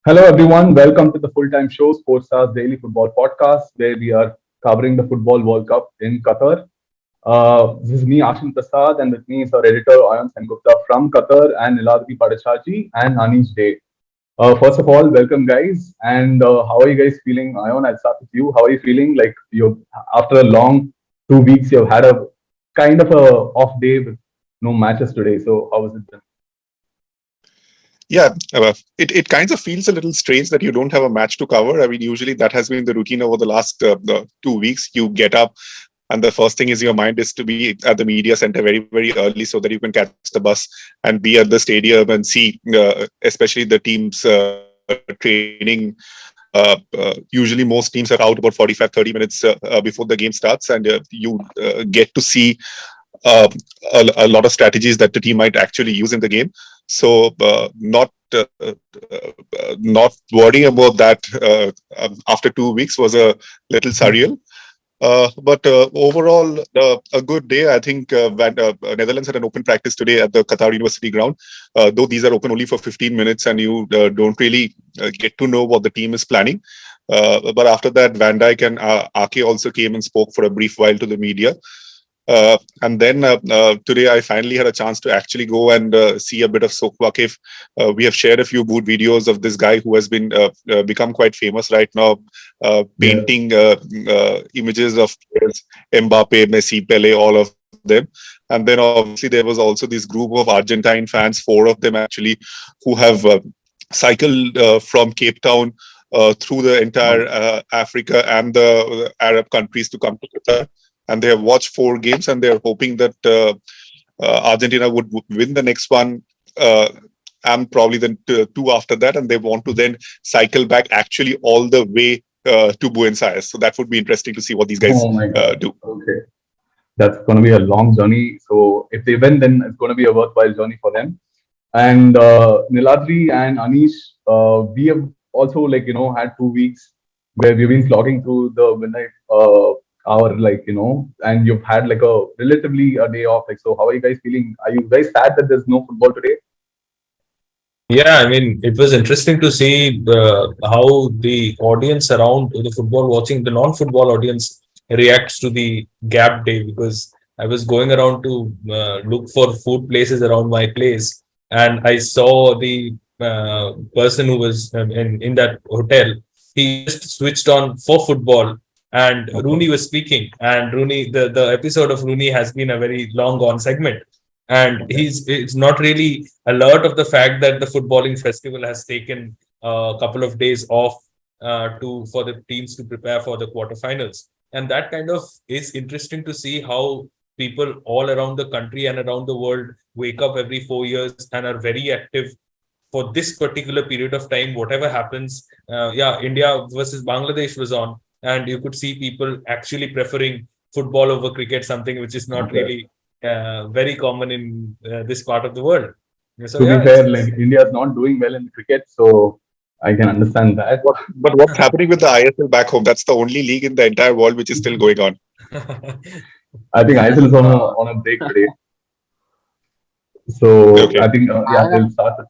Hello, everyone. Welcome to the full-time show, Sports Stars Daily Football Podcast, where we are covering the Football World Cup in Qatar. This is me, Aashin Prasad, and with me is our editor, Ayon Sengupta from Qatar, and Neeladri Bhattacharjee and Aneesh Day. First of all, welcome, guys. And how are you guys feeling? Ayon, I'll start with you. How are you feeling? Like you, after a long 2 weeks, you've had a kind of a off day with no matches today. So how was it been? Yeah, it kind of feels a little strange that you don't have a match to cover. I mean, usually that has been the routine over the last 2 weeks. You get up, and the first thing is your mind is to be at the media center very, very early so that you can catch the bus and be at the stadium and see, especially the teams training. Usually, most teams are out about 45, 30 minutes before the game starts, and you get to see uh, a lot of strategies that the team might actually use in the game. So not worrying about that after 2 weeks was a little surreal. But overall, a good day. I think Netherlands had an open practice today at the Qatar University ground. Though these are open only for 15 minutes, and you don't really get to know what the team is planning. But after that, Van Dijk and Ake also came and spoke for a brief while to the media. And then today I finally had a chance to actually go and see a bit of Sok Wakif. We have shared a few good videos of this guy who has been become quite famous right now, Yeah. painting images of players, Mbappe, Messi, Pele, all of them. And then obviously there was also this group of Argentine fans, four of them actually, who have cycled from Cape Town through the entire Africa and the Arab countries to come to Qatar, and they have watched four games, and they are hoping that Argentina would win the next one, and probably then two after that, and they want to then cycle back actually all the way to Buenos Aires. So that would be interesting to see what these guys Oh my God. do. Okay. That's going to be a long journey. So if they win, then it's going to be a worthwhile journey for them. And Neeladri and Anish, we have also had 2 weeks where we've been slogging through the midnight hour, and you've had like a relatively a day off. Like, so how are you guys feeling? Are you guys sad that there's no football today? Yeah, I mean, it was interesting to see how the audience around the football watching, the non-football audience reacts to the gap day, because I was going around to look for food places around my place, and I saw the person who was in that hotel. He just switched on for football, and Okay. Rooney was speaking. And Rooney, the episode of Rooney has been a very long gone segment, and Okay. it's not really alert of the fact that the footballing festival has taken a couple of days off to for the teams to prepare for the quarterfinals. And that kind of is interesting to see how people all around the country and around the world wake up every 4 years and are very active for this particular period of time. Whatever happens, India versus Bangladesh was on, and you could see people actually preferring football over cricket, something which is not Okay. really very common in this part of the world. So To be yeah, fair, like India is not doing well in cricket, so I can understand that. But what's happening with the ISL back home? That's the only league in the entire world which is still going on. I think ISL is on a break today, so Okay. I think yeah, I they'll start.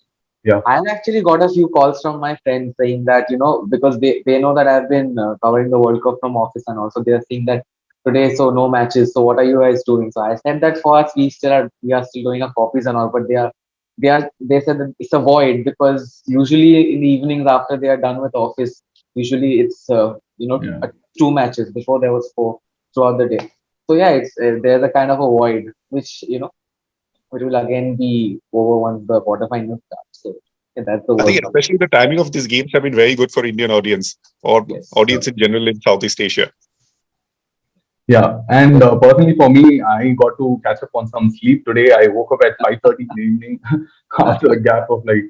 Yeah. I actually got a few calls from my friends saying that, because they know that I've been covering the World Cup from office, and also they're saying that today, so no matches. So what are you guys doing? So I said that for us, we are still doing our copies and all, but they said that it's a void, because usually in the evenings after they are done with office, usually it's Yeah. 2 matches. Before there was four throughout the day. So yeah, it's there's a kind of a void which will again be over once the quarterfinals start. So yeah, that's the I think World Cup. especially the timing of these games have been very good for Indian audience or Yes. Yeah. audience in general in Southeast Asia. Yeah, and personally for me, I got to catch up on some sleep today. I woke up at 5:30 in the evening after a gap of like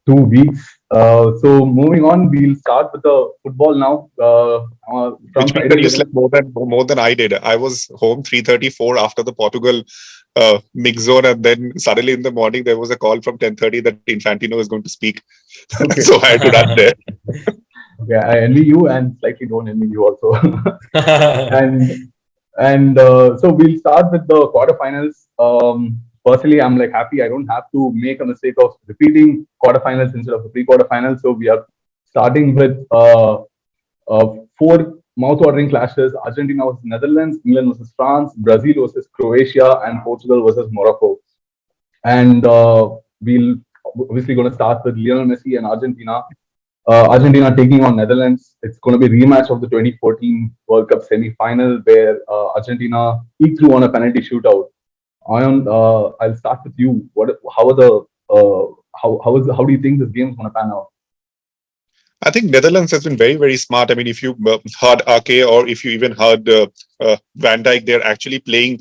2 weeks. So moving on, we'll start with the football now. From Which means that Friday, you we're going slept more than I did. I was home 3:34 after the Portugal mix zone, and then suddenly in the morning there was a call from 10:30 that Infantino is going to speak. to. Okay. So I had to run there. Okay, I envy you and slightly don't envy you also. and so we'll start with the quarterfinals. personally, I'm like happy I don't have to make a mistake of repeating quarterfinals instead of the pre-quarterfinals. So we are starting with four mouth-watering clashes: Argentina versus Netherlands, England versus France, Brazil versus Croatia, and Portugal versus Morocco. And we'll obviously going to start with Lionel Messi and Argentina. Argentina taking on Netherlands. It's going to be a rematch of the 2014 World Cup semi-final where Argentina eked through on a penalty shootout. Ayon, I'll start with you. How are the how do you think this game is going to pan out? I think Netherlands has been very, very smart. I mean, if you heard Ake or if you even heard Van Dijk, they're actually playing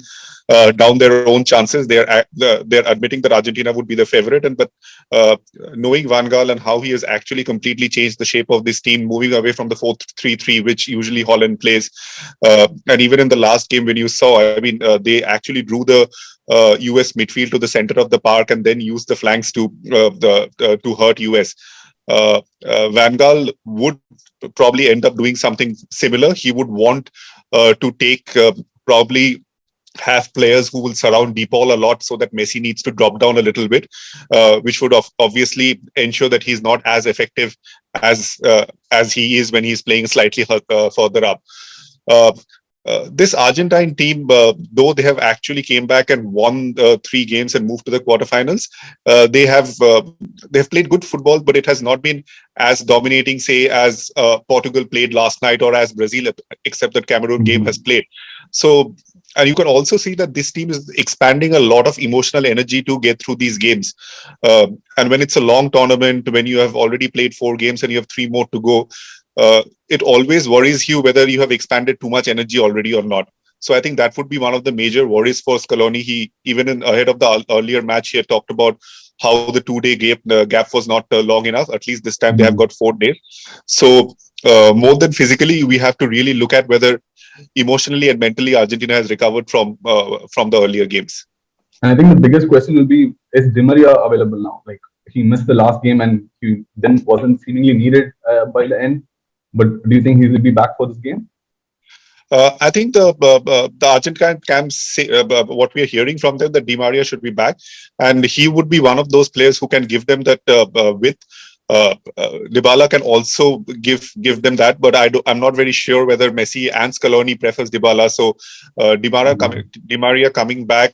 down their own chances. They're admitting that Argentina would be the favorite, and but uh, knowing Van Gaal and how he has actually completely changed the shape of this team, moving away from the 4-3-3, which usually Holland plays, and even in the last game when you saw, I mean, they actually drew the US midfield to the center of the park and then used the flanks to hurt US. Van Gaal would probably end up doing something similar. He would want to take probably have players who will surround De Paul a lot so that Messi needs to drop down a little bit, which would obviously ensure that he's not as effective as he is when he's playing slightly further up. Uh, this Argentine team, though they have actually came back and won 3 games and moved to the quarterfinals, they have played good football, but it has not been as dominating, say, as Portugal played last night or as Brazil, except that Cameroon game has played. So, and you can also see that this team is expanding a lot of emotional energy to get through these games. And when it's a long tournament, when you have already played 4 games and you have 3 more to go, it always worries you whether you have expanded too much energy already or not. So I think that would be one of the major worries for Scaloni. He even ahead of the earlier match, he had talked about how the 2-day gap was not long enough. At least this time they have got 4 days. So more than physically, we have to really look at whether emotionally and mentally Argentina has recovered from the earlier games. And I think the biggest question will be: is Di Maria available now? Like he missed the last game and he then wasn't seemingly needed by the end. But do you think he will be back for this game? I think the Argentine camps say, what we are hearing from them that Di Maria should be back, and he would be one of those players who can give them that width. Dybala can also give them that, but I'm not very sure whether Messi and Scaloni prefers Dybala. So Di Maria coming back,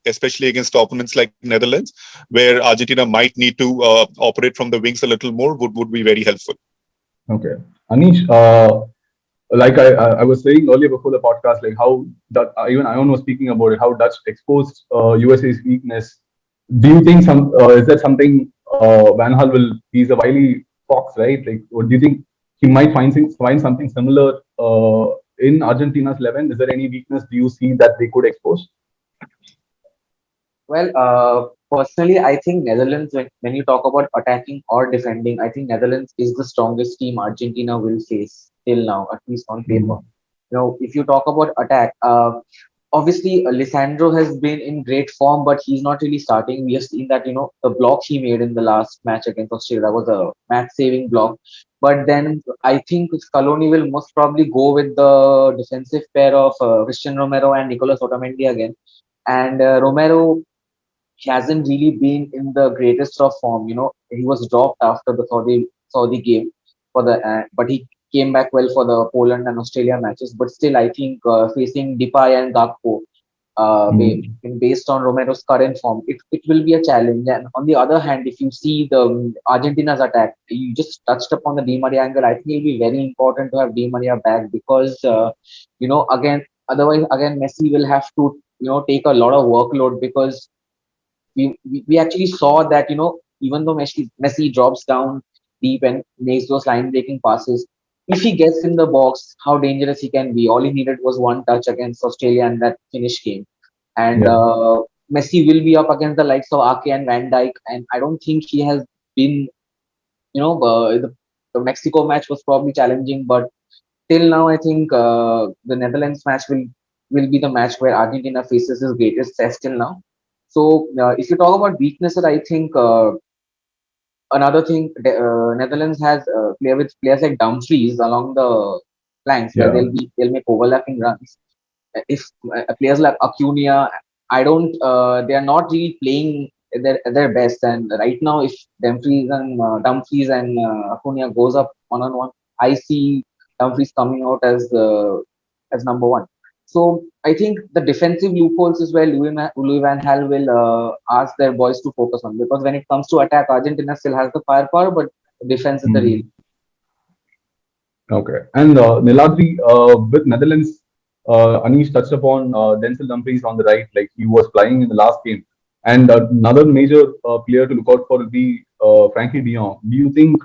especially against opponents like Netherlands, where Argentina might need to operate from the wings a little more, would be very helpful. Okay, Anish. Like I was saying earlier before the podcast, like how that even Ayon was speaking about it, how Dutch exposed USA's weakness. Do you think is that something Van Gaal will? He's a wily fox, right? Like, or do you think he might find something similar in Argentina's 11? Is there any weakness do you see that they could expose? Well, personally, I think Netherlands, when you talk about attacking or defending, I think Netherlands is the strongest team Argentina will face till now, at least on paper. If you talk about attack, obviously Lisandro has been in great form, but he's not really starting. We have seen that, the block he made in the last match against Australia, that was a match-saving block. But then I think Scaloni will most probably go with the defensive pair of Christian Romero and Nicolas Otamendi again. And Romero, he hasn't really been in the greatest of form. He was dropped after the Saudi game but he came back well for the Poland and Australia matches. But still, I think facing Depay and Gakpo, based on Romero's current form, it will be a challenge. And on the other hand, if you see the Argentina's attack, you just touched upon the Di Maria angle. I think it'll be very important to have Di Maria back because again Messi will have to take a lot of workload because we actually saw that even though Messi drops down deep and makes those line breaking passes, if he gets in the box, how dangerous he can be. All he needed was one touch against Australia and that finish game. And Yeah. Messi will be up against the likes of Ake and Van Dijk, and I don't think he has been. The Mexico match was probably challenging, but till now, I think the Netherlands match will be the match where Argentina faces his greatest test till now. So if you talk about weaknesses, I think another thing Netherlands has with players like Dumfries along the flanks where Yeah. they'll make overlapping runs. If players like Acuna I don't. They are not really playing their best. And right now, if Dumfries and Acuna goes up on one, I see Dumfries coming out as number one. So I think the defensive loopholes is where Louis Van Gaal will ask their boys to focus on, because when it comes to attack, Argentina still has the firepower, but defense is the real. Okay. And Neeladri, with Netherlands, Aneesh touched upon Denzel Dumfries on the right, like he was flying in the last game. And another major player to look out for will be Frankie de Jong. Do you think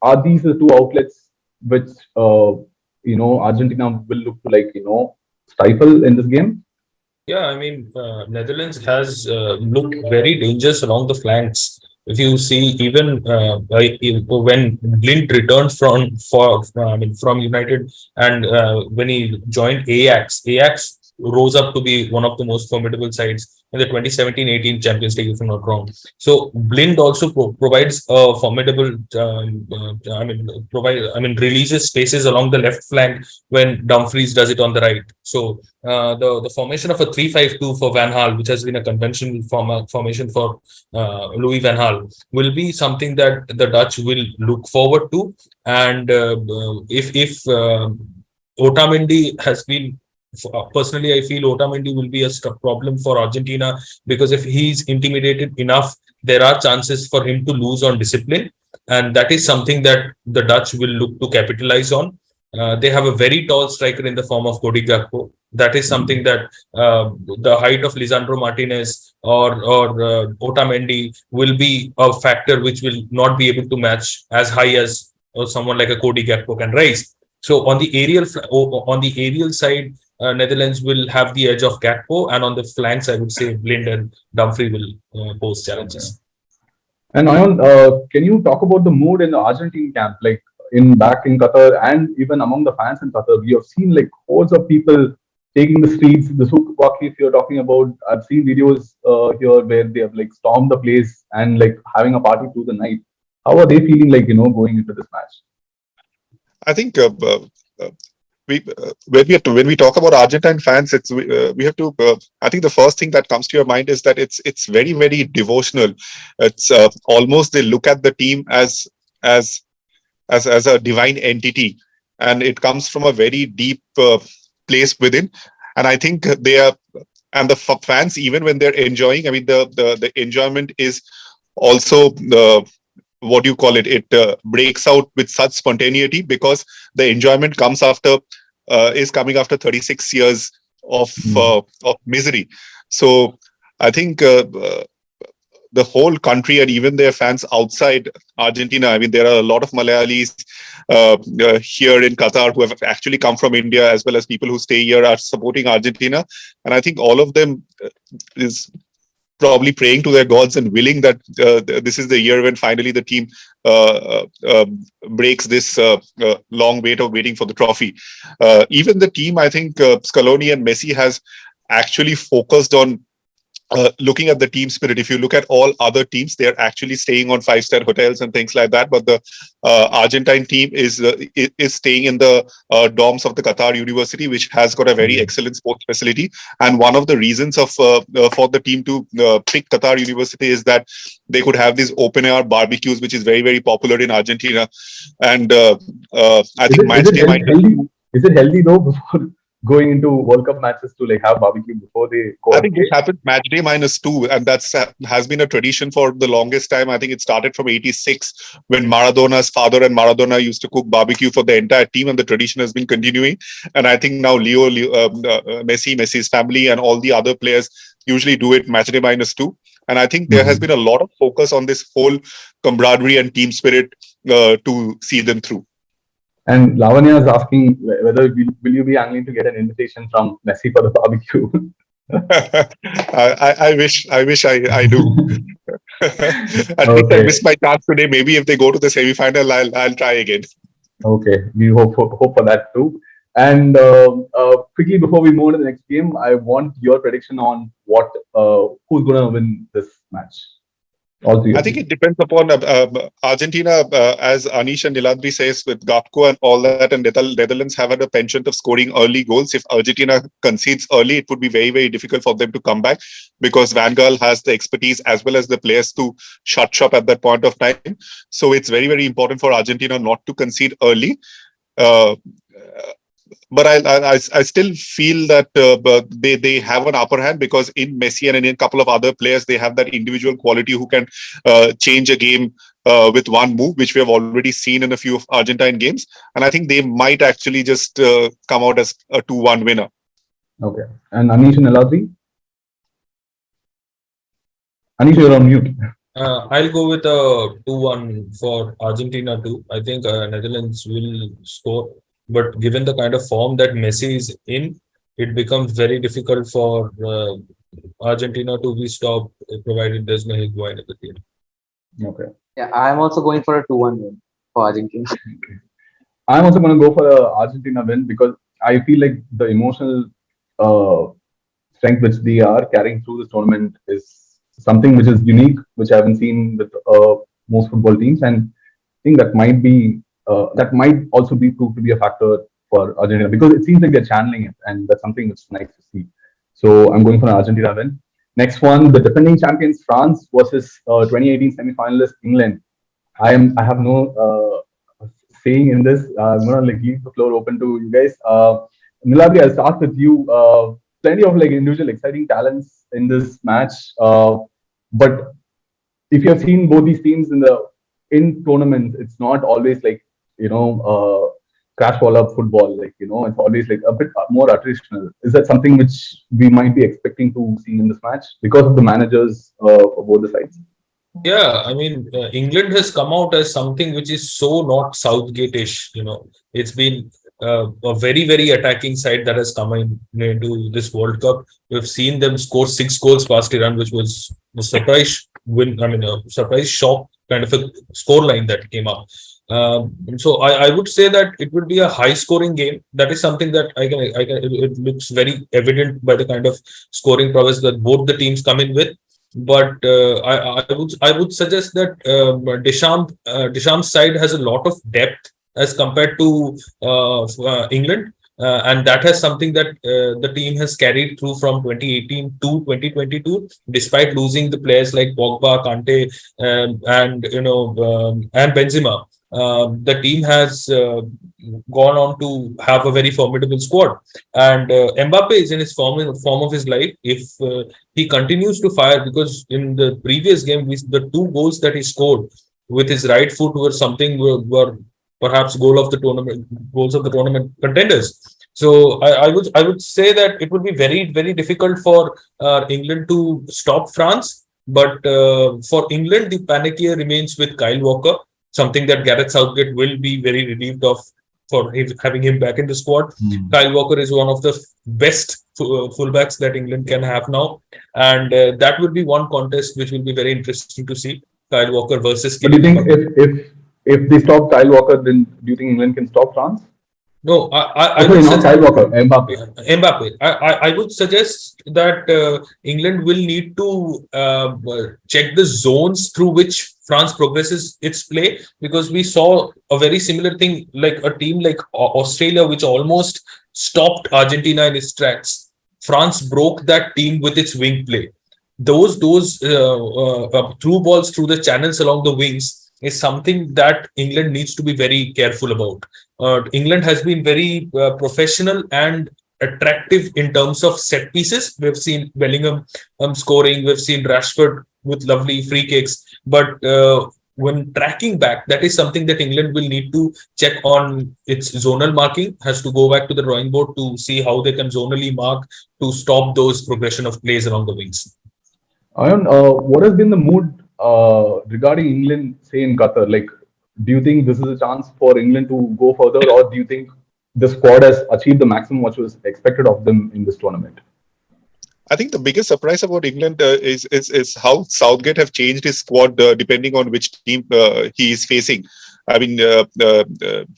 are these the two outlets which Argentina will look to stifle in this game? Yeah, I mean, Netherlands has looked very dangerous along the flanks. If you see, even when Blind returned from United, and when he joined Ajax rose up to be one of the most formidable sides in the 2017-18 Champions League, if I'm not wrong. So Blind also provides a formidable, releases spaces along the left flank when Dumfries does it on the right. So the formation of a 3-5-2 for Van Gaal, which has been a conventional formation for Louis Van Gaal, will be something that the Dutch will look forward to. And if Otamendi has been, personally, I feel Otamendi will be a problem for Argentina, because if he's intimidated enough, there are chances for him to lose on discipline, and that is something that the Dutch will look to capitalize on. They have a very tall striker in the form of Cody Gakpo. That is something that the height of Lisandro Martinez or Otamendi will be a factor which will not be able to match as high as someone like a Cody Gakpo can raise. So on the aerial side, Netherlands will have the edge of Gakpo, and on the flanks, I would say Blind and Dumfries will pose challenges. And Ayon, can you talk about the mood in the Argentine camp, like back in Qatar, and even among the fans in Qatar? We have seen like hordes of people taking the streets. The souk waqif you're talking about, I've seen videos here where they have like stormed the place and like having a party through the night. How are they feeling like going into this match? I think we when we talk about Argentine fans, we have to. I think the first thing that comes to your mind is that it's very very devotional. It's almost they look at the team as as a divine entity, and it comes from a very deep place within. And I think they are, and the fans, even when they're enjoying, I mean the enjoyment is also the, what do you call it, it breaks out with such spontaneity, because the enjoyment comes after is coming after 36 years of misery. So I think the whole country and even their fans outside Argentina, I mean, there are a lot of Malayalis here in Qatar who have actually come from India, as well as people who stay here are supporting Argentina. And I think all of them is probably praying to their gods and willing that this is the year when finally the team breaks this long wait of waiting for the trophy. Even the team, I think Scaloni and Messi has actually focused on looking at the team spirit. If you look at all other teams, they're actually staying on 5-star hotels and things like that. But the Argentine team is staying in the dorms of the Qatar University, which has got a very excellent sports facility. And one of the reasons of for the team to pick Qatar University is that they could have these open air barbecues, which is very very popular in Argentina. And I think match day might. Is it healthy though before going into World Cup matches to like have barbecue before they go? I think this happened match day -2, and that's has been a tradition for the longest time. I think it started from '86 when Maradona's father and Maradona used to cook barbecue for the entire team, and the tradition has been continuing. And I think now Messi's family, and all the other players usually do it match day -2. And I think there has been a lot of focus on this whole camaraderie and team spirit to see them through. And Lavanya is asking whether will you be angling to get an invitation from Messi for the barbecue? I wish I do. I think I missed my chance today. Maybe if they go to the semi-final, I'll try again. Okay, we hope for that too. And quickly before we move to the next game, I want your prediction on who's going to win this match. All three I of think you. it depends upon Argentina, as Anish and Neeladri says, with Gapco and all that, and Netherlands have had a penchant of scoring early goals. If Argentina concedes early, it would be very, very difficult for them to come back because Van Gaal has the expertise as well as the players to shut shop at that point of time. So it's very, very important for Argentina not to concede early. Uh, but I still feel that but they have an upper hand because in Messi and in a couple of other players they have that individual quality who can change a game with one move, which we have already seen in a few of Argentine games, and I think they might actually just come out as a 2-1 winner. Okay. And Anish and Neeladri? Anish, you're on mute. I'll go with a 2-1 for Argentina too. I think Netherlands will score, but given the kind of form that Messi is in, it becomes very difficult for Argentina to be stopped, provided there's no Higuain in the team. Okay. Yeah, I'm also going for a 2-1 win for Argentina. I'm also going to go for a Argentina win because I feel like the emotional uh, strength which they are carrying through this tournament is something which is unique, which I haven't seen with most football teams, and I think that might also be proved to be a factor for Argentina because it seems like they're channeling it, and that's something which is nice to see. So I'm going for an Argentina win. Next one, the defending champions France versus 2018 semi-finalist England. I have no saying in this. I'm gonna like leave the floor open to you guys. Neeladri, I'll start with you. Plenty of like individual exciting talents in this match. But if you have seen both these teams in tournaments, it's not always like crash ball up football. Like it's always like a bit more attritional. Is that something which we might be expecting to see in this match because of the managers for both the sides? Yeah, I mean, England has come out as something which is so not Southgate-ish. It's been a very, very attacking side that has come into this World Cup. We've seen them score 6 goals past Iran, which was a surprise win. I mean, a surprise shock kind of a score line that came up. So I would say that it would be a high-scoring game. That is something that it looks very evident by the kind of scoring prowess that both the teams come in with. But I would suggest that Deschamps' side has a lot of depth as compared to England, and that has something that the team has carried through from 2018 to 2022, despite losing the players like Pogba, Kante, and Benzema. The team has gone on to have a very formidable squad, and Mbappe is in his form of his life. If he continues to fire, because in the previous game, the 2 goals that he scored with his right foot were something were perhaps goals of the tournament contenders. So I would say that it would be very, very difficult for England to stop France. But for England, the panic remains with Kyle Walker, something that Gareth Southgate will be very relieved of for having him back in the squad. Kyle Walker is one of the best fullbacks that England can have now, and that would be one contest which will be very interesting to see. Kyle Walker versus But do you Kylian think Mbappe. if they stop Kyle Walker, then do you think England can stop France? No, I Oh, sorry, would not suggest Kyle Walker, Mbappe. Mbappe. I would suggest that England will need to check the zones through which France progresses its play, because we saw a very similar thing, like a team like Australia, which almost stopped Argentina in its tracks. France broke that team with its wing play. Those through balls through the channels along the wings is something that England needs to be very careful about. England has been very professional and attractive in terms of set pieces. We've seen Bellingham scoring, we've seen Rashford with lovely free kicks, but when tracking back, that is something that England will need to check on its zonal marking, has to go back to the drawing board to see how they can zonally mark to stop those progression of plays along the wings. Ayon, what has been the mood regarding England, say in Qatar? Like, do you think this is a chance for England to go further, or do you think the squad has achieved the maximum what was expected of them in this tournament? I think the biggest surprise about England is how Southgate have changed his squad depending on which team he is facing. I mean,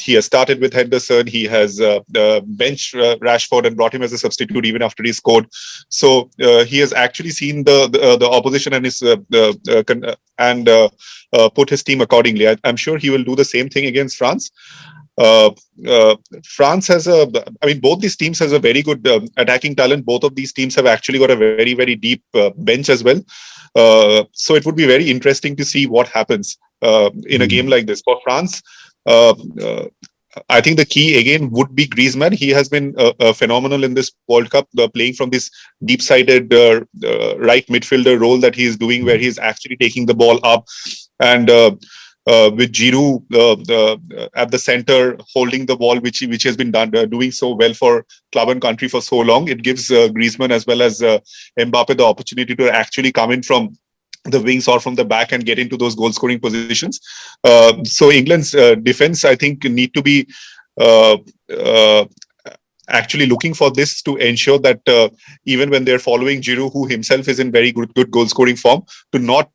he has started with Henderson. He has benched Rashford and brought him as a substitute even after he scored. So he has actually seen the opposition and his put his team accordingly. I'm sure he will do the same thing against France. Uh, France has I mean, both these teams has a very good attacking talent. Both of these teams have actually got a very, very deep bench as well. So it would be very interesting to see what happens in a game like this. For France, uh, uh, I think the key again would be Griezmann. He has been phenomenal in this World Cup, playing from this deep-sided right midfielder role that he is doing, where he is actually taking the ball up and with Giroud at the center holding the ball, which has been doing so well for club and country for so long. It gives Griezmann as well as Mbappe the opportunity to actually come in from the wings or from the back and get into those goal scoring positions. So England's defense, I think, need to be uh, uh, actually looking for this to ensure that even when they're following Giroud, who himself is in very good goal scoring form, to not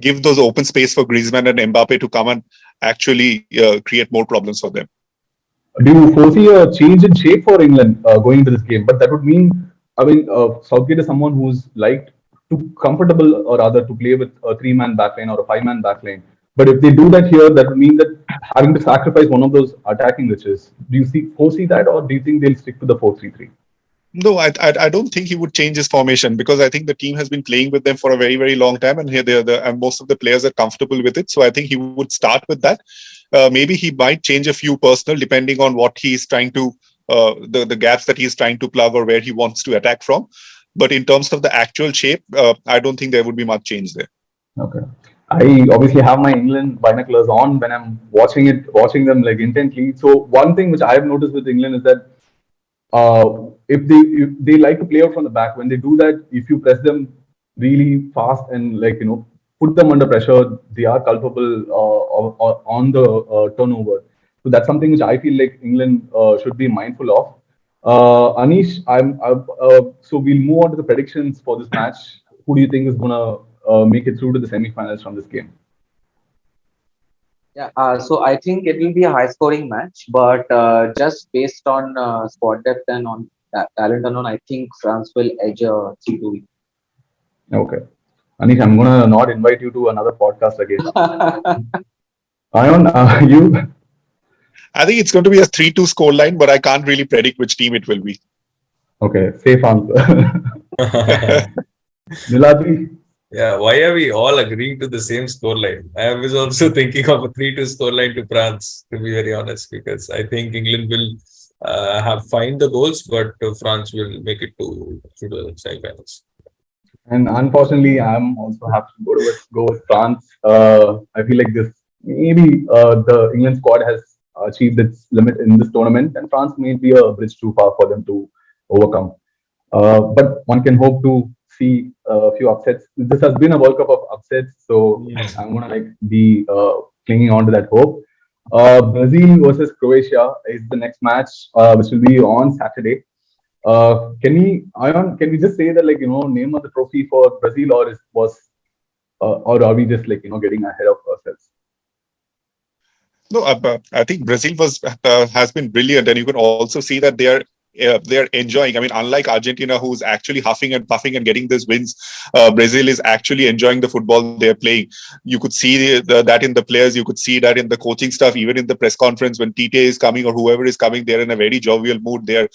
give those open space for Griezmann and Mbappe to come and actually create more problems for them. Do you foresee a change in shape for England going into this game? But that would mean, I mean, Southgate is someone who's liked to comfortable or rather to play with a three-man backline or a five-man backline. But if they do that here, that would mean that having to sacrifice one of those attacking riches. Do you foresee that, or do you think they'll stick to the 4-3-3? No, I don't think he would change his formation, because I think the team has been playing with them for a very, very long time, and here and most of the players are comfortable with it. So I think he would start with that. Maybe he might change a few personnel depending on what he's trying to the gaps that he's trying to plug or where he wants to attack from. But in terms of the actual shape, I don't think there would be much change there. Okay. I obviously have my England binoculars on when I'm watching them like intently. So one thing which I have noticed with England is that if they like to play out from the back, when they do that, if you press them really fast and put them under pressure, they are culpable on the turnover. So that's something which I feel like England should be mindful of. Aneesh, so we'll move on to the predictions for this match. Who do you think is gonna make it through to the semi-finals from this game? Yeah, so I think it will be a high-scoring match, but just based on squad depth and on talent alone, I think France will edge a 3-2 win. Okay. Anish, I'm gonna not invite you to another podcast again. Ayon, you? I think it's going to be a 3-2 scoreline, but I can't really predict which team it will be. Okay, safe answer. Neeladri? Yeah, why are we all agreeing to the same scoreline? I was also thinking of a 3-2 scoreline to France, to be very honest, because I think England will have find the goals, but France will make it to the semi-finals. And unfortunately, I'm also have to go with France. I feel like this maybe the England squad has achieved its limit in this tournament, and France may be a bridge too far for them to overcome. But one can hope to see a few upsets. This has been a World Cup of upsets, so I'm gonna be clinging on to that hope. Brazil versus Croatia is the next match, which will be on Saturday. Can we just say that name of the trophy for Brazil, or are we just getting ahead of ourselves? No, I think Brazil has been brilliant, and you can also see that they are enjoying. I mean, unlike Argentina, who's actually huffing and puffing and getting these wins, Brazil is actually enjoying the football they're playing. You could see that in the players. You could see that in the coaching staff. Even in the press conference, when Tite is coming or whoever is coming, they're in a very jovial mood. They're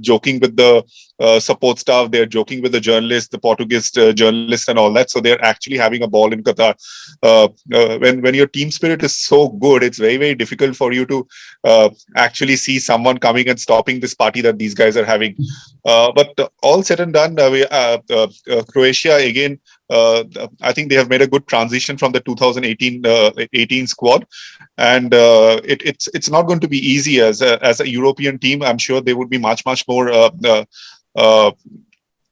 joking with the support staff. They're joking with the journalists, the Portuguese journalists, and all that. So they're actually having a ball in Qatar. When your team spirit is so good, it's very, very difficult for you to actually see someone coming and stopping this party that these guys are having. But all said and done, Croatia again, I think they have made a good transition from the 2018 squad, and it's not going to be easy as a European team. I'm sure they would be much more.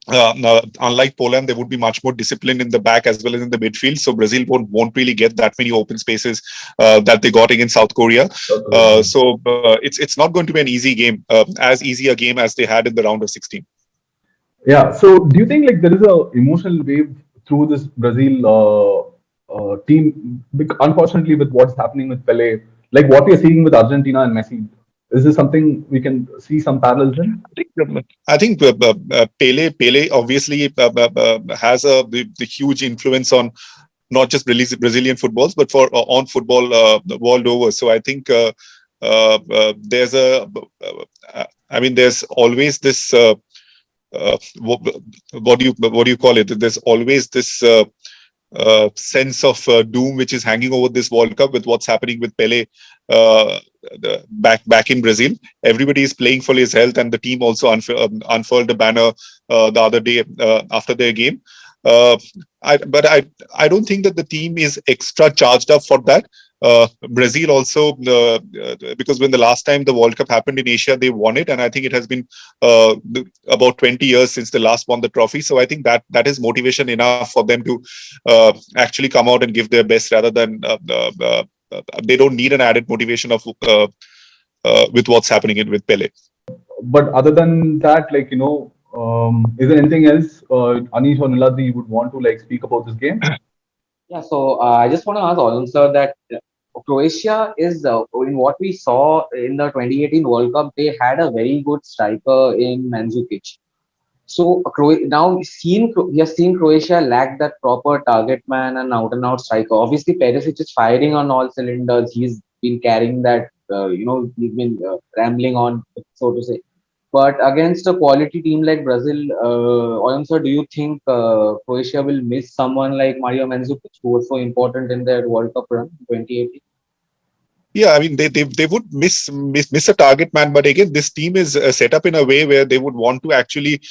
Unlike Poland, they would be much more disciplined in the back as well as in the midfield. So Brazil won't really get that many open spaces that they got against South Korea. So it's not going to be an easy game, as easy a game as they had in the round of 16. Yeah. So do you think there is a emotional wave through this Brazil team. Unfortunately, with what's happening with Pele, like what we're seeing with Argentina and Messi, is this something we can see some parallels in? I think Pele obviously has the huge influence on not just Brazilian footballs, but for on football the world over. So I think there's I mean, there's always this. What, what do you call it? There's always this sense of doom which is hanging over this World Cup with what's happening with Pele back in Brazil. Everybody is playing for his health, and the team also unfurled a banner the other day after their game. Uh, but I don't think that the team is extra charged up for that. Brazil also, because when the last time the World Cup happened in Asia, they won it, and I think it has been about 20 years since they last won the trophy. So I think that is motivation enough for them to actually come out and give their best, rather than they don't need an added motivation of with what's happening with Pele. But other than that, like is there anything else, Anish or Neeladri, you would want to like speak about this game? Yeah, so I just want to ask Ayon sir that Croatia is in what we saw in the 2018 World Cup, they had a very good striker in Mandzukic. So now we have seen Croatia lack that proper target man and out and out striker. Obviously, Perisic is firing on all cylinders. He's been carrying that, he's been rambling on, so to say. But against a quality team like Brazil, Oyan sir, do you think Croatia will miss someone like Mario Mandzukic, who was so important in their World Cup run in 2018? Yeah, I mean they would miss a target man, but again, this team is set up in a way where they would want to actually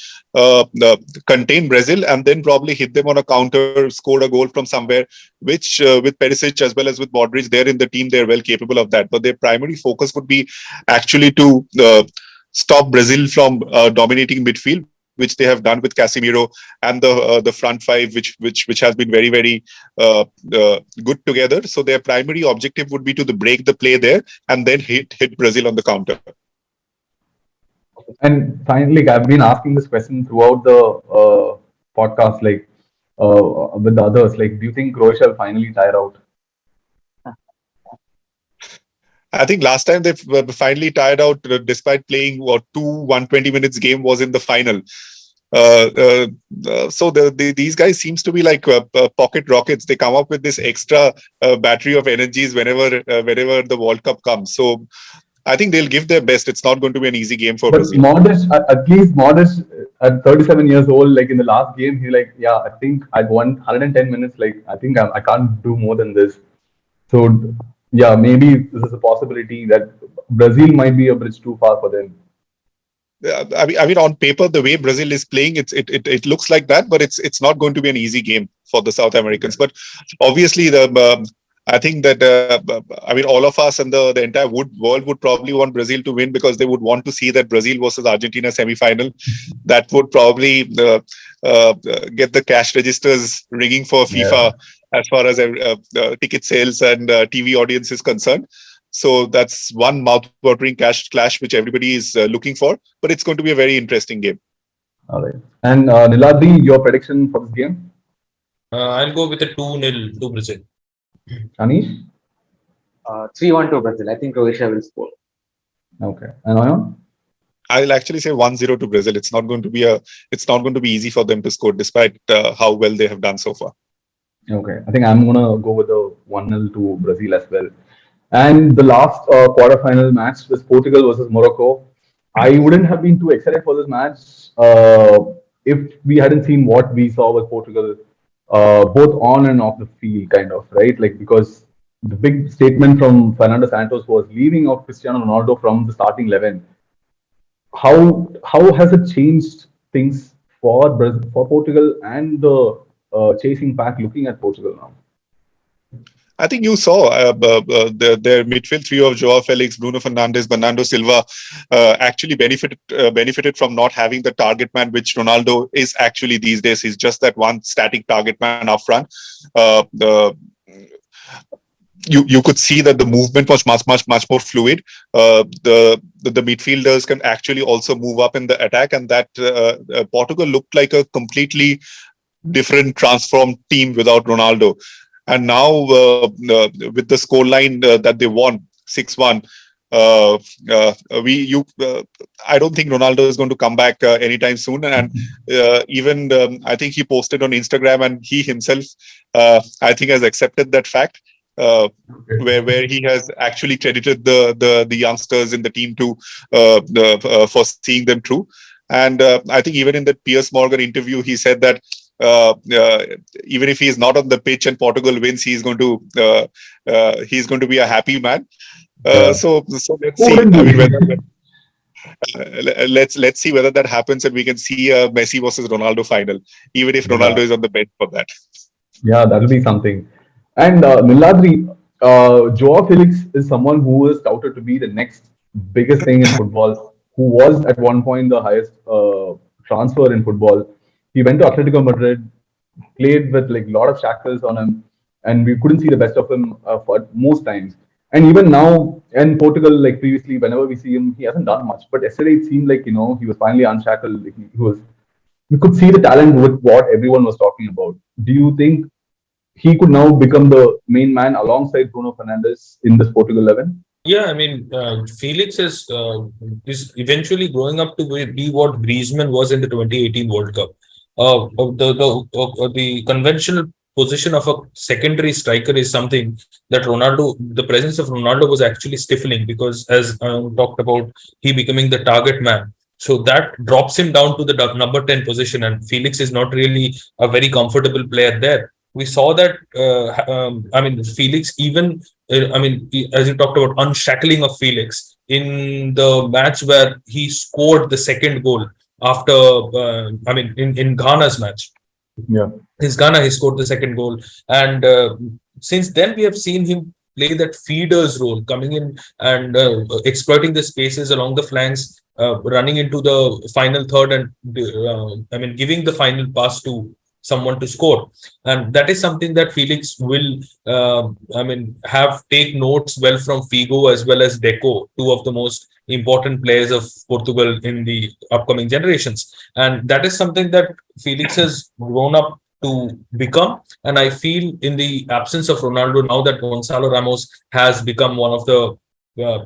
contain Brazil and then probably hit them on a counter, score a goal from somewhere. Which with Perisic as well as with Modric, they're in the team, they're well capable of that. But their primary focus would be actually to stop Brazil from dominating midfield, which they have done with Casemiro and the front five, which has been very uh, good together. So their primary objective would be to break the play there and then hit Brazil on the counter. And finally, I've been asking this question throughout the podcast, like with the others. Like, do you think Croatia will finally tire out? I think last time they finally tired out, despite playing what 120 minutes game was in the final. So these guys seems to be like pocket rockets. They come up with this extra battery of energies whenever the World Cup comes. So I think they'll give their best. It's not going to be an easy game for But Brazil. Modric, at least Modric, at 37 years old, like in the last game, he's like, yeah, I think I won 110 minutes. Like, I think I can't do more than this. So, yeah, maybe this is a possibility that Brazil might be a bridge too far for them. I mean, on paper, the way Brazil is playing, it looks like that, but it's not going to be an easy game for the South Americans. But obviously, I think that I mean, all of us and the entire world would probably want Brazil to win, because they would want to see that Brazil versus Argentina semi-final. That would probably get the cash registers ringing for FIFA, Yeah. as far as ticket sales and TV audience is concerned. So that's one mouth-watering clash which everybody is looking for. But it's going to be a very interesting game. All right. And Niladri, your prediction for this game? I'll go with a 2-0 to Brazil. Anish? 3-1 to Brazil. I think Croatia will score. Okay. And Ayon? I'll actually say 1-0 to Brazil. It's not going to be easy for them to score, despite how well they have done so far. Okay. I think I'm going to go with a 1-0 to Brazil as well. And the last quarterfinal match was Portugal versus Morocco. I wouldn't have been too excited for this match if we hadn't seen what we saw with Portugal, both on and off the field, kind of, right? Like, because the big statement from Fernando Santos was leaving of Cristiano Ronaldo from the starting 11. How has it changed things for for Portugal and the chasing pack looking at Portugal now? I think you saw their midfield trio of Joao Felix, Bruno Fernandes, Bernardo Silva actually benefited from not having the target man, which Ronaldo is actually these days. He's just that one static target man up front. You could see that the movement was much more fluid. The midfielders can actually also move up in the attack, and that Portugal looked like a completely different transformed team without Ronaldo. And now with the scoreline that they won 6-1, uh, uh, we you I don't think Ronaldo is going to come back anytime soon. And even I think he posted on Instagram, and he himself I think has accepted that fact. Uh, where he has actually credited the youngsters in the team to for seeing them through. And I think even in that Piers Morgan interview, he said that uh, uh, even if he is not on the pitch and Portugal wins, he's going to be a happy man. Yeah. So let's Who see. wouldn't I mean, be? let's see whether that happens, and we can see a Messi versus Ronaldo final, even if Yeah. Ronaldo is on the bench for that. Yeah, that'll be something. And Neeladri, Joao Felix is someone who is touted to be the next biggest thing in football, who was at one point the highest transfer in football. He went to Atletico Madrid, played with like a lot of shackles on him, and we couldn't see the best of him for most times. And even now in Portugal, like previously, whenever we see him, he hasn't done much. But yesterday it seemed like he was finally unshackled. Like, he was. We could see the talent with what everyone was talking about. Do you think he could now become the main man alongside Bruno Fernandes in this Portugal 11? Yeah, I mean, Felix is eventually growing up to be what Griezmann was in the 2018 World Cup. The conventional position of a secondary striker is something that the presence of Ronaldo was actually stifling, because as talked about, he becoming the target man. So that drops him down to the number 10 position, and Felix is not really a very comfortable player there. We saw that. I mean, Felix even. I mean, as you talked about unshackling of Felix in the match where he scored the second goal after. I mean, in Ghana's match, Yeah. his Ghana, he scored the second goal, and since then we have seen him play that feeder's role, coming in and exploiting the spaces along the flanks, running into the final third, and I mean, giving the final pass to someone to score. And that is something that Felix will, I mean, have take notes well from Figo as well as Deco, two of the most important players of Portugal in the upcoming generations. And that is something that Felix has grown up to become. And I feel in the absence of Ronaldo, now that Gonzalo Ramos has become one of the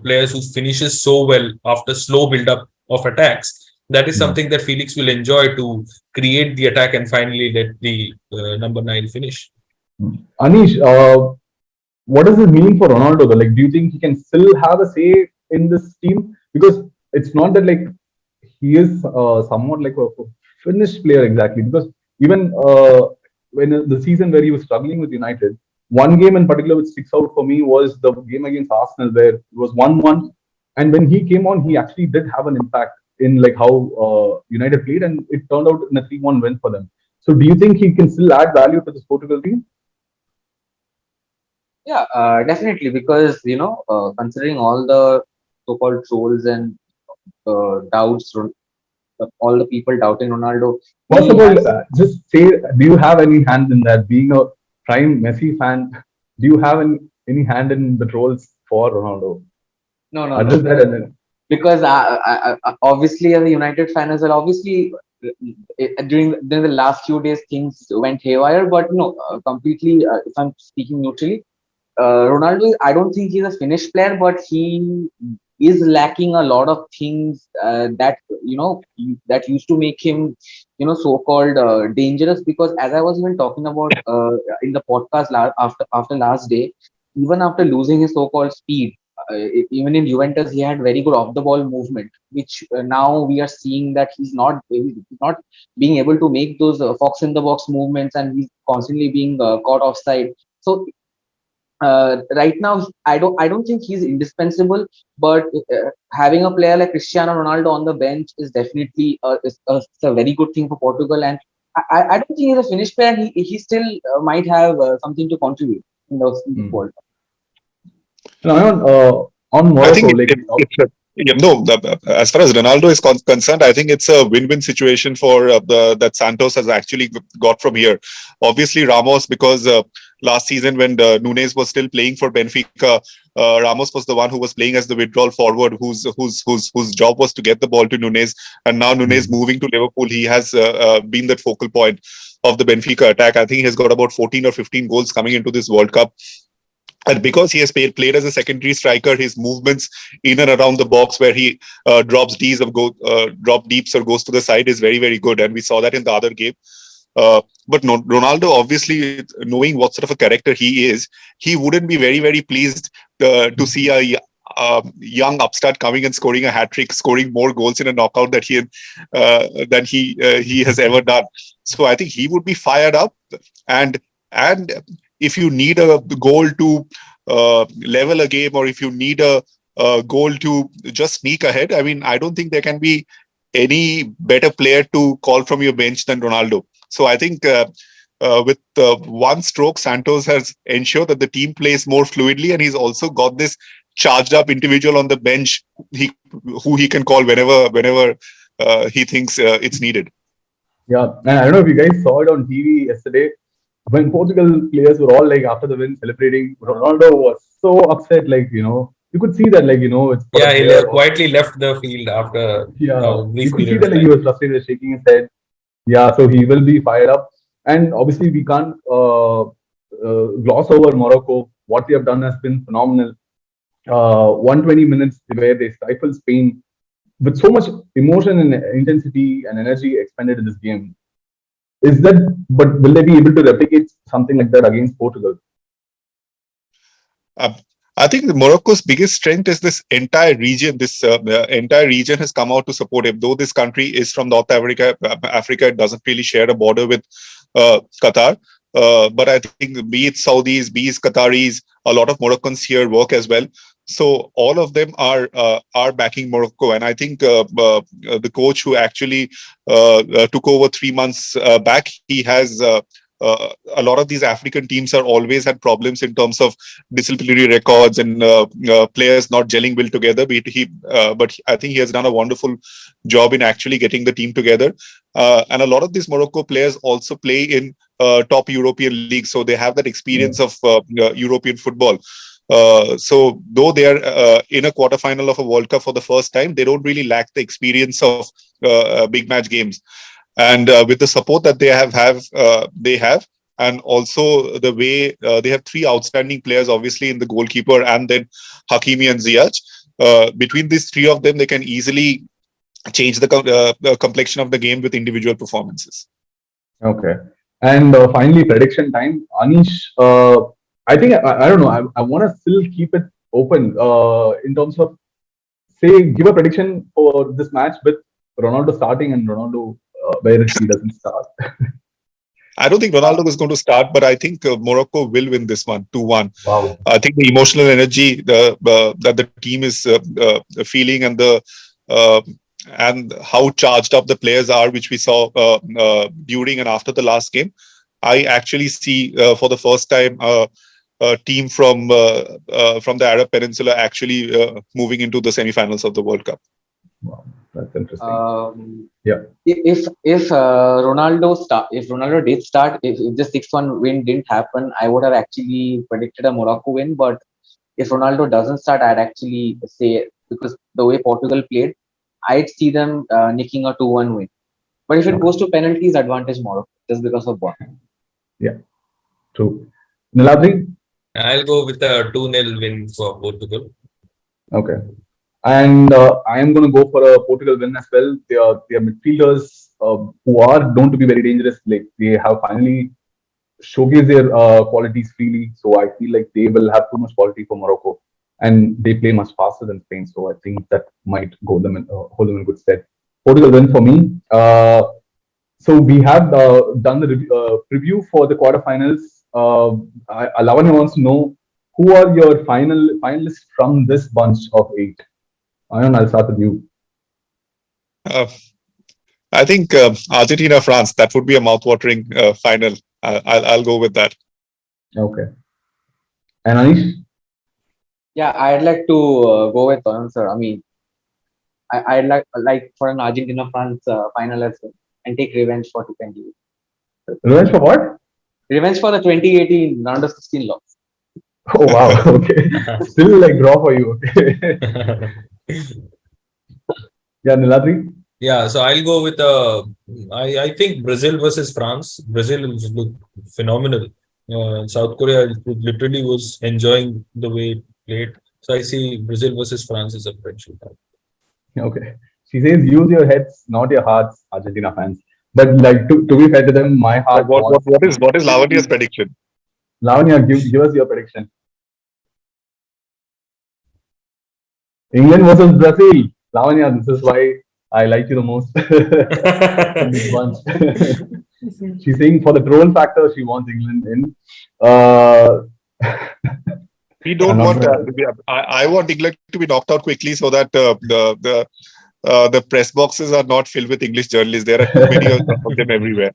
players who finishes so well after slow build-up of attacks, that is Mm. something that Felix will enjoy, to create the attack and finally let the number 9 finish. Anish, what does this mean for Ronaldo? Though? Like, do you think he can still have a say in this team? Because it's not that like he is somewhat like a finished player exactly. Because even when the season where he was struggling with United, one game in particular which sticks out for me was the game against Arsenal where it was 1-1, and when he came on, he actually did have an impact in like how United played, and it turned out in a 3-1 win for them. So, do you think he can still add value to this Portugal team? Yeah, definitely, because considering all the so-called trolls and doubts, all the people doubting Ronaldo, First he of all, has. just say, do you have any hand in that? Being a prime Messi fan, do you have any hand in the trolls for Ronaldo? No, no, Address no. that and then. Because obviously, as a United fan as well, obviously during the last few days things went haywire. But no, completely. If I'm speaking neutrally, Ronaldo, I don't think he's a finished player, but he is lacking a lot of things that that used to make him so-called dangerous. Because as I was even talking about in the podcast after last day, even after losing his so-called speed, even in Juventus, he had very good off-the-ball movement, which now we are seeing that he's not being able to make those fox in the box movements, and he's constantly being caught offside. So right now, I don't think he's indispensable. But having a player like Cristiano Ronaldo on the bench is definitely it's a very good thing for Portugal. And I don't think he's a finished player. He still might have something to contribute in the Hmm. world. Now, on I think Morocco, like, as far as Ronaldo is concerned, I think it's a win-win situation for that Santos has actually got from here. Obviously, Ramos, because last season when Nunes was still playing for Benfica. Ramos was the one who was playing as the withdrawal forward, whose job was to get the ball to Nunes. And now Nunes moving to Liverpool, he has been that focal point of the Benfica attack. I think he has got about 14 or 15 goals coming into this World Cup. And because he has played as a secondary striker, his movements in and around the box where he drops drop deeps or goes to the side is very, very good. And we saw that in the other game. But Ronaldo, obviously, knowing what sort of a character he is, he wouldn't be very, very pleased to see a young upstart coming and scoring a hat trick, scoring more goals in a knockout than he has ever done. So I think he would be fired up, and if you need a goal to level a game, or if you need a goal to just sneak ahead, I mean, I don't think there can be any better player to call from your bench than Ronaldo. So I think with one stroke, Santos has ensured that the team plays more fluidly, and he's also got this charged up individual on the bench who he can call whenever he thinks it's needed. Yeah, and I don't know if you guys saw it on TV yesterday when Portugal players were all like after the win celebrating. Ronaldo was so upset, like you could see that, like it's for Yeah, the he player. quietly left the field after Yeah, a you brief could see period that of like he time. was frustrated, shaking his head. Yeah, so he will be fired up, and obviously we can't gloss over Morocco. What they have done has been phenomenal. 120 minutes where they stifle Spain with so much emotion and intensity and energy expended in this game. Is that, but will they be able to replicate something like that against Portugal? Uh, I think Morocco's biggest strength is this entire region. This entire region has come out to support him. Though this country is from North Africa, it doesn't really share a border with Qatar. But I think be it Saudis, be it Qataris, a lot of Moroccans here work as well. So all of them are backing Morocco, and I think the coach who actually took over 3 months back, he has. A lot of these African teams are always had problems in terms of disciplinary records and players not gelling well together. But I think he has done a wonderful job in actually getting the team together. And a lot of these Morocco players also play in top European leagues, so they have that experience of European football. So though they are in a quarterfinal of a World Cup for the first time, they don't really lack the experience of big match games. And with the support that they have, and also the way they have three outstanding players, obviously in the goalkeeper and then Hakimi and Ziyech. Between these three of them, they can easily change the complexion of the game with individual performances. Okay. And finally, prediction time. Anish, I think, I don't know, I want to still keep it open in terms of, say, give a prediction for this match with Ronaldo starting and Ronaldo where he doesn't start. I don't think Ronaldo is going to start, but I think Morocco will win this one, 2-1. Wow. I think the emotional energy that the team is feeling, and how charged up the players are, which we saw during and after the last game. I actually see for the first time a team from the Arab Peninsula actually moving into the semi-finals of the World Cup. Wow, that's interesting. Yeah. If Ronaldo did start, if the 6-1 win didn't happen, I would have actually predicted a Morocco win. But if Ronaldo doesn't start, I'd actually say, because the way Portugal played, I'd see them nicking a 2-1 win. But if it goes to penalties, advantage Morocco, just because of one. Yeah, true. Neeladri? I'll go with a 2-0 win for Portugal. Okay. And I am going to go for a Portugal win as well. They are midfielders who are known to be very dangerous. Like, they have finally showcased their qualities freely. So I feel like they will have too much quality for Morocco, and they play much faster than Spain. So I think that might hold them in good stead. Portugal win for me. So we have done the preview for the quarterfinals. Lavanya wants to know, who are your finalists from this bunch of 8? Ayon, I'll start with you. I think Argentina, France. That would be a mouth-watering final. I'll go with that. Okay. And Anish? Yeah, I'd like to go with Ayon, sir. I mean, I'd like for an Argentina France final as well, and take revenge for 220. Revenge for what? Revenge for the 2018 round of 16 loss. Oh wow. Okay. Still like draw for you. Okay. Yeah, Neeladri. Yeah, so I'll go with I think Brazil versus France. Brazil look phenomenal. South Korea literally was enjoying the way it played. So I see Brazil versus France as a friendship. Okay. She says use your heads, not your hearts, Argentina fans. But like to be fair to them, my heart wants What is Lavanya's prediction? Lavanya, give us your prediction. England versus Brazil. Lavanya, this is why I like you the most in this bunch. She's saying for the troll factor, she wants England in. Uh, We I'm don't not want. gonna. I want England to be knocked out quickly so that the press boxes are not filled with English journalists. There are too many of them everywhere.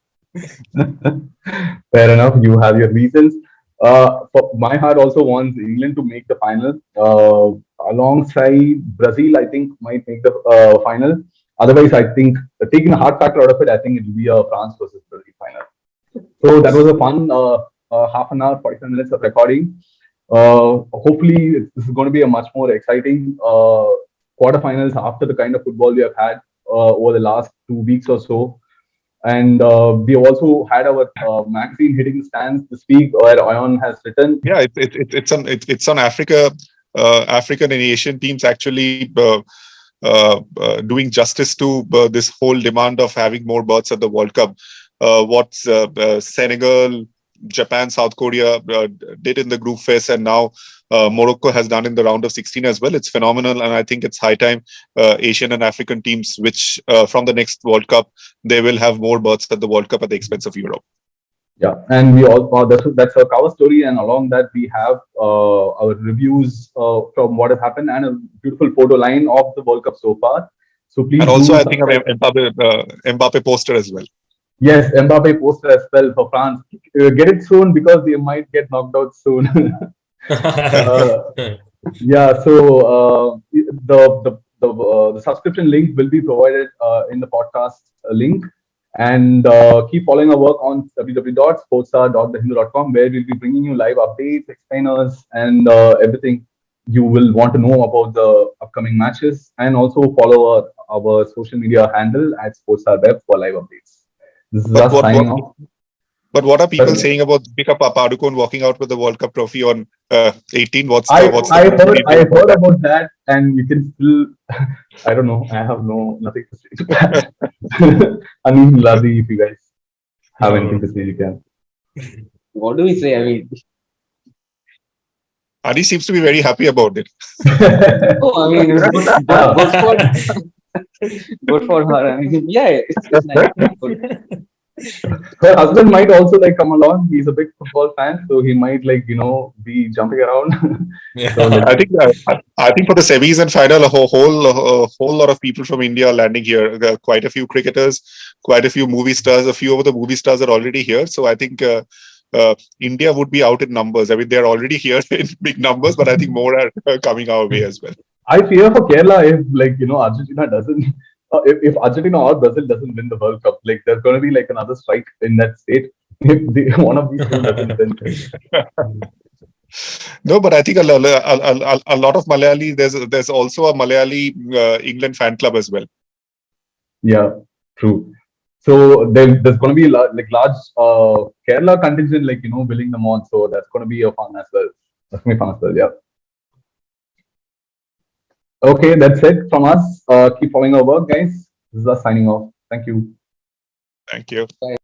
Fair enough. You have your reasons. For my heart also wants England to make the final. Alongside Brazil, I think might make the final. Otherwise, I think taking the heart factor out of it, I think it will be a France versus Brazil final. So that was a fun half an hour, 45 minutes of recording. Hopefully, this is going to be a much more exciting quarterfinals after the kind of football we have had over the last 2 weeks or so. And we also had our magazine hitting the stands this week, where Ayon has written. Yeah, it's on Africa, African and Asian teams actually doing justice to this whole demand of having more berths at the World Cup. What's Senegal, Japan, South Korea did in the group phase, and now Morocco has done in the round of 16 as well. It's phenomenal, and I think it's high time Asian and African teams, which from the next World Cup, they will have more berths at the World Cup at the expense of Europe. Yeah, and we all that's our cover story, and along that we have our reviews from what has happened and a beautiful photo line of the World Cup so far. So please And also, do I think subscribe. Mbappe poster as well. Yes, Mbappe poster as well for France. Get it soon because they might get knocked out soon. uh, yeah, so the subscription link will be provided in the podcast link. And keep following our work on www.sportstar.thehindu.com, where we'll be bringing you live updates, explainers, and everything you will want to know about the upcoming matches. And also follow our social media handle at SportstarWeb for live updates. This is But us signing off. what are people Sorry? saying about Deepika Padukone walking out with the World Cup trophy on 18? What's I the I feeling about heard that? about that, and you can still. I don't know. I have nothing to say to that. Aneesh, Neeladri, if you guys have anything to say, you can. What do we say? I mean, Adi seems to be very happy about it. oh, I mean, it's good for her. I mean, yeah, it's nice. Good. Her husband might also like come along. He's a big football fan, so he might be jumping around. So I think I think for the semis and final, a whole lot of people from India are landing here. There are quite a few cricketers, quite a few movie stars. A few of the movie stars are already here. So I think India would be out in numbers. I mean, they're already here in big numbers, but I think more are coming our way as well. I fear for Kerala if Argentina doesn't. If Argentina or Brazil doesn't win the World Cup, like there's going to be like another strike in that state if one of these two doesn't win. No, but I think a lot of Malayali. There's also a Malayali England fan club as well. Yeah, true. So there's going to be like large Kerala contingent, willing them on. So that's going to be a fun as well. That's going to be fun as well. Yeah. Okay, that's it from us. Keep following our work, guys. This is us signing off. Thank you. Thank you. Bye.